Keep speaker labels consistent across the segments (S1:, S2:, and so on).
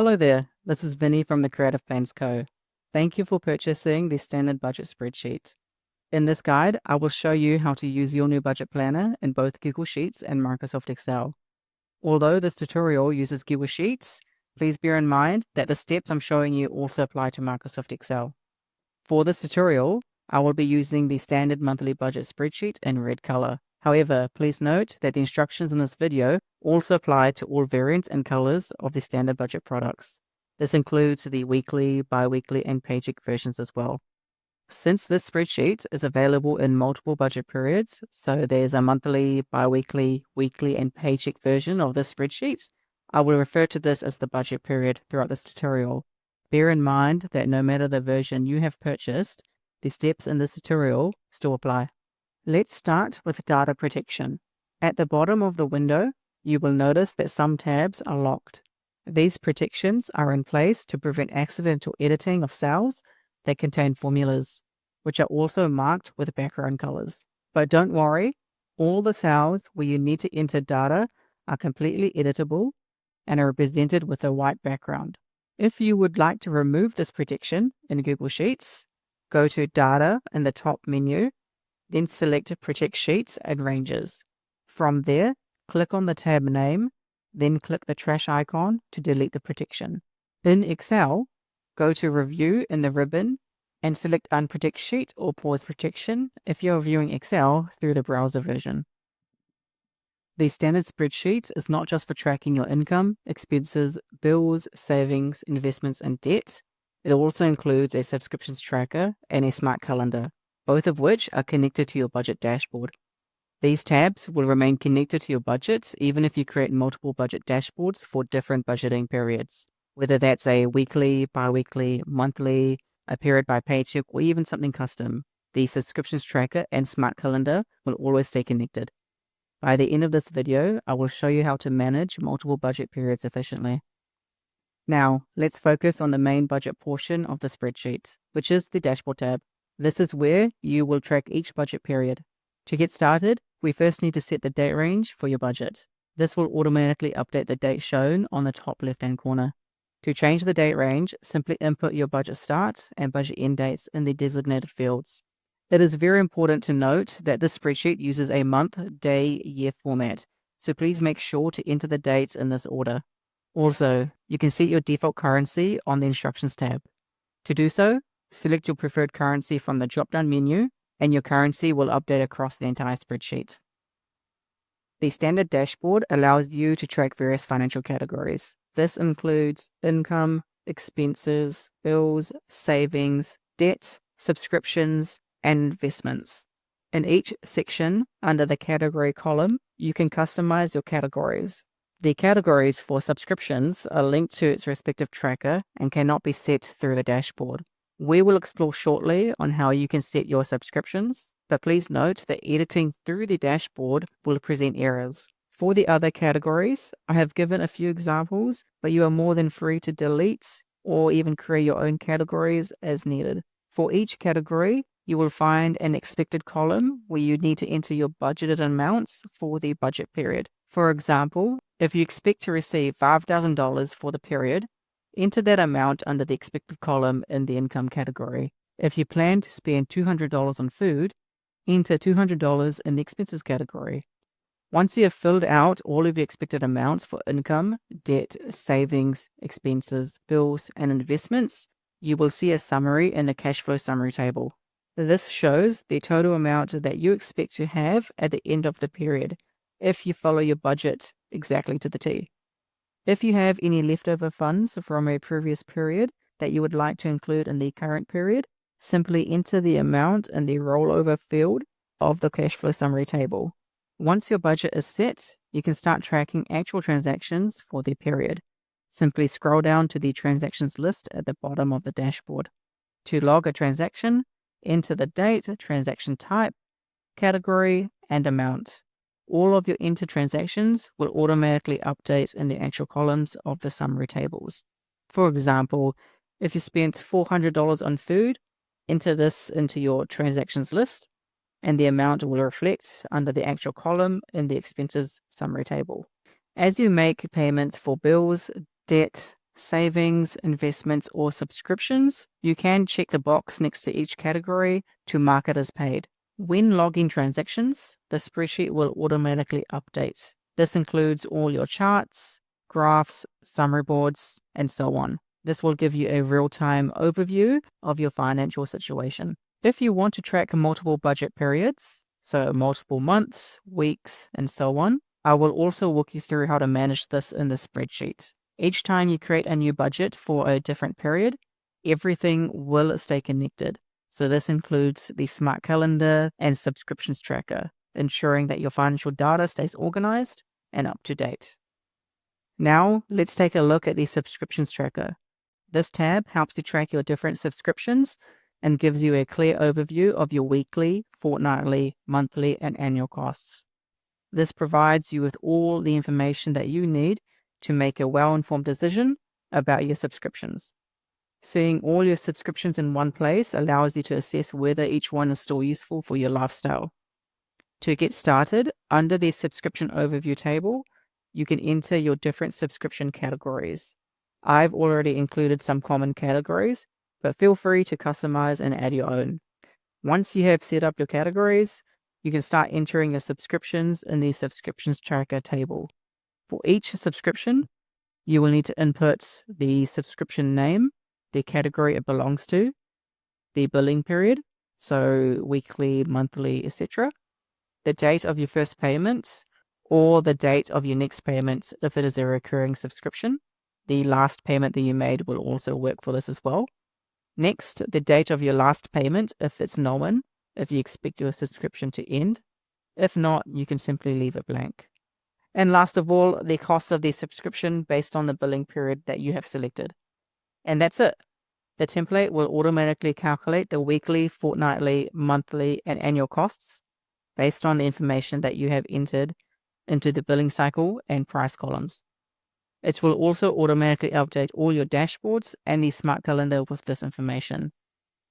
S1: Hello there, this is Vinny from the Creative Plans Co. Thank you for purchasing the standard budget spreadsheet. In this guide, I will show you how to use your new budget planner in both Google Sheets and Microsoft Excel. Although this tutorial uses Google Sheets, please bear in mind that the steps I'm showing you also apply to Microsoft Excel. For this tutorial, I will be using the standard monthly budget spreadsheet in red color. However, please note that the instructions in this video also apply to all variants and colors of the standard budget products. This includes the weekly, bi-weekly, and paycheck versions as well. Since this spreadsheet is available in multiple budget periods, so there's a monthly, bi-weekly, weekly, and paycheck version of this spreadsheet, I will refer to this as the budget period throughout this tutorial. Bear in mind that no matter the version you have purchased, the steps in this tutorial still apply. Let's start with data protection. At the bottom of the window, you will notice that some tabs are locked. These protections are in place to prevent accidental editing of cells that contain formulas, which are also marked with background colors. But don't worry, all the cells where you need to enter data are completely editable and are represented with a white background. If you would like to remove this protection in Google Sheets, go to Data in the top menu, then select Protect Sheets and Ranges. From there, click on the tab name, then click the trash icon to delete the protection. In Excel, go to Review in the ribbon and select Unprotect Sheet or Pause Protection if you're viewing Excel through the browser version. The standard spreadsheet is not just for tracking your income, expenses, bills, savings, investments, and debts. It also includes a subscriptions tracker and a smart calendar, both of which are connected to your budget dashboard. These tabs will remain connected to your budgets even if you create multiple budget dashboards for different budgeting periods, whether that's a weekly, bi-weekly, monthly, a period by paycheck, or even something custom. The subscriptions tracker and smart calendar will always stay connected. By the end of this video, I will show you how to manage multiple budget periods efficiently. Now, let's focus on the main budget portion of the spreadsheet, which is the Dashboard tab. This is where you will track each budget period. To get started, we first need to set the date range for your budget. This will automatically update the date shown on the top left-hand corner. To change the date range, simply input your budget start and budget end dates in the designated fields. It is very important to note that this spreadsheet uses a month, day, year format, so please make sure to enter the dates in this order. Also, you can set your default currency on the Instructions tab. To do so, select your preferred currency from the drop-down menu, and your currency will update across the entire spreadsheet. The standard dashboard allows you to track various financial categories. This includes income, expenses, bills, savings, debt, subscriptions, and investments. In each section, under the category column, you can customize your categories. The categories for subscriptions are linked to its respective tracker and cannot be set through the dashboard. We will explore shortly on how you can set your subscriptions, but please note that editing through the dashboard will present errors. For the other categories, I have given a few examples, but you are more than free to delete or even create your own categories as needed. For each category, you will find an expected column where you need to enter your budgeted amounts for the budget period. For example, if you expect to receive $5,000 for the period, enter that amount under the expected column in the income category. If you plan to spend $200 on food, enter $200 in the expenses category. Once you have filled out all of your expected amounts for income, debt, savings, expenses, bills, and investments, you will see a summary in the cash flow summary table. This shows the total amount that you expect to have at the end of the period if you follow your budget exactly to the T. If you have any leftover funds from a previous period that you would like to include in the current period, simply enter the amount in the rollover field of the cash flow summary table. Once your budget is set, you can start tracking actual transactions for the period. Simply scroll down to the transactions list at the bottom of the dashboard. To log a transaction, enter the date, transaction type, category, and amount. All of your entered transactions will automatically update in the actual columns of the summary tables. For example, if you spent $400 on food, enter this into your transactions list, and the amount will reflect under the actual column in the expenses summary table. As you make payments for bills, debt, savings, investments, or subscriptions, you can check the box next to each category to mark it as paid. When logging transactions, the spreadsheet will automatically update. This includes all your charts, graphs, summary boards, and so on. This will give you a real-time overview of your financial situation. If you want to track multiple budget periods, so multiple months, weeks, and so on, I will also walk you through how to manage this in the spreadsheet. Each time you create a new budget for a different period, everything will stay connected. So this includes the smart calendar and subscriptions tracker, ensuring that your financial data stays organized and up to date. Now, let's take a look at the subscriptions tracker. This tab helps you track your different subscriptions and gives you a clear overview of your weekly, fortnightly, monthly, and annual costs. This provides you with all the information that you need to make a well-informed decision about your subscriptions. Seeing all your subscriptions in one place allows you to assess whether each one is still useful for your lifestyle. To get started, under the subscription overview table, you can enter your different subscription categories. I've already included some common categories, but feel free to customize and add your own. Once you have set up your categories, you can start entering your subscriptions in the subscriptions tracker table. For each subscription, you will need to input the subscription name, the category it belongs to, the billing period, so weekly, monthly, etc., the date of your first payment, or the date of your next payment if it is a recurring subscription. The last payment that you made will also work for this as well. Next, the date of your last payment if it's known, if you expect your subscription to end. If not, you can simply leave it blank. And last of all, the cost of the subscription based on the billing period that you have selected. And that's it. The template will automatically calculate the weekly, fortnightly, monthly, and annual costs based on the information that you have entered into the billing cycle and price columns. It will also automatically update all your dashboards and the smart calendar with this information.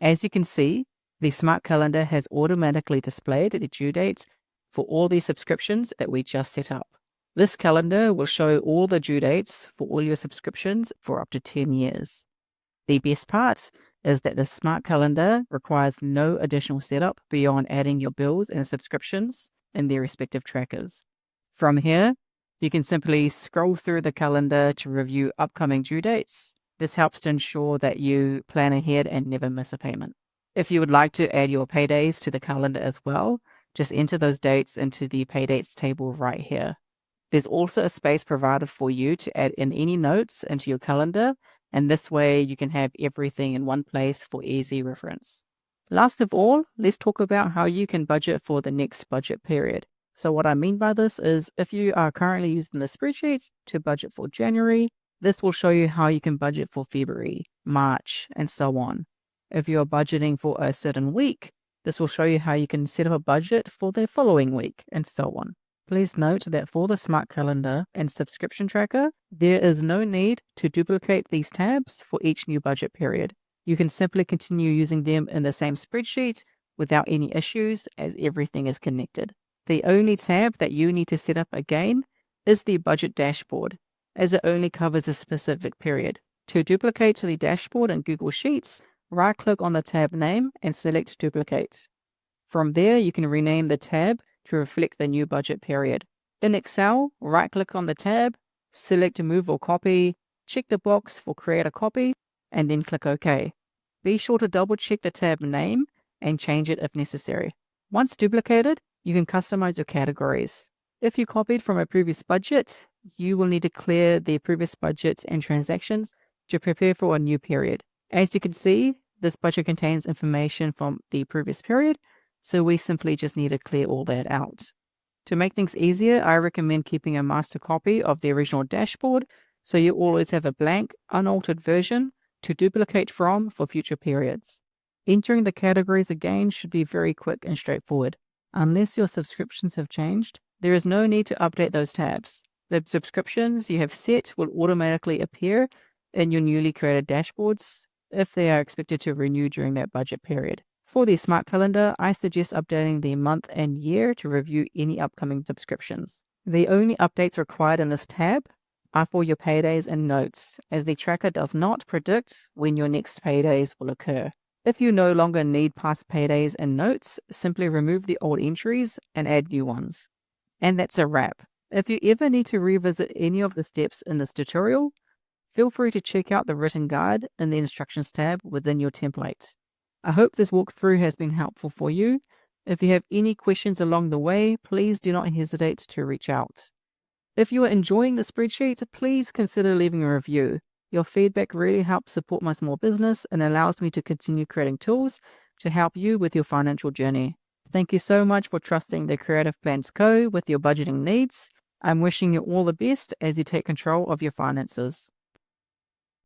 S1: As you can see, the smart calendar has automatically displayed the due dates for all the subscriptions that we just set up. This calendar will show all the due dates for all your subscriptions for up to 10 years. The best part is that the smart calendar requires no additional setup beyond adding your bills and subscriptions in their respective trackers. From here, you can simply scroll through the calendar to review upcoming due dates. This helps to ensure that you plan ahead and never miss a payment. If you would like to add your paydays to the calendar as well, just enter those dates into the paydates table right here. There's also a space provided for you to add in any notes into your calendar, and this way you can have everything in one place for easy reference. Last of all, let's talk about how you can budget for the next budget period. So what I mean by this is if you are currently using the spreadsheet to budget for January, this will show you how you can budget for February, March, and so on. If you're budgeting for a certain week, this will show you how you can set up a budget for the following week, and so on. Please note that for the smart calendar and subscription tracker, there is no need to duplicate these tabs for each new budget period. You can simply continue using them in the same spreadsheet without any issues as everything is connected. The only tab that you need to set up again is the budget dashboard, as it only covers a specific period. To duplicate to the dashboard in Google Sheets, right-click on the tab name and select Duplicate. From there, you can rename the tab to reflect the new budget period. In Excel, right-click on the tab, select Move or Copy, check the box for Create a Copy, and then click OK. Be sure to double-check the tab name and change it if necessary. Once duplicated, you can customize your categories. If you copied from a previous budget, you will need to clear the previous budgets and transactions to prepare for a new period. As you can see, this budget contains information from the previous period, so we simply just need to clear all that out. To make things easier, I recommend keeping a master copy of the original dashboard, so you always have a blank, unaltered version to duplicate from for future periods. Entering the categories again should be very quick and straightforward. Unless your subscriptions have changed, there is no need to update those tabs. The subscriptions you have set will automatically appear in your newly created dashboards if they are expected to renew during that budget period. For the smart calendar, I suggest updating the month and year to review any upcoming subscriptions. The only updates required in this tab are for your paydays and notes, as the tracker does not predict when your next paydays will occur. If you no longer need past paydays and notes, simply remove the old entries and add new ones. And that's a wrap. If you ever need to revisit any of the steps in this tutorial, feel free to check out the written guide in the instructions tab within your template. I hope this walkthrough has been helpful for you. If you have any questions along the way, please do not hesitate to reach out. If you are enjoying the spreadsheet, please consider leaving a review. Your feedback really helps support my small business and allows me to continue creating tools to help you with your financial journey. Thank you so much for trusting the Creative Plans Co. with your budgeting needs. I'm wishing you all the best as you take control of your finances.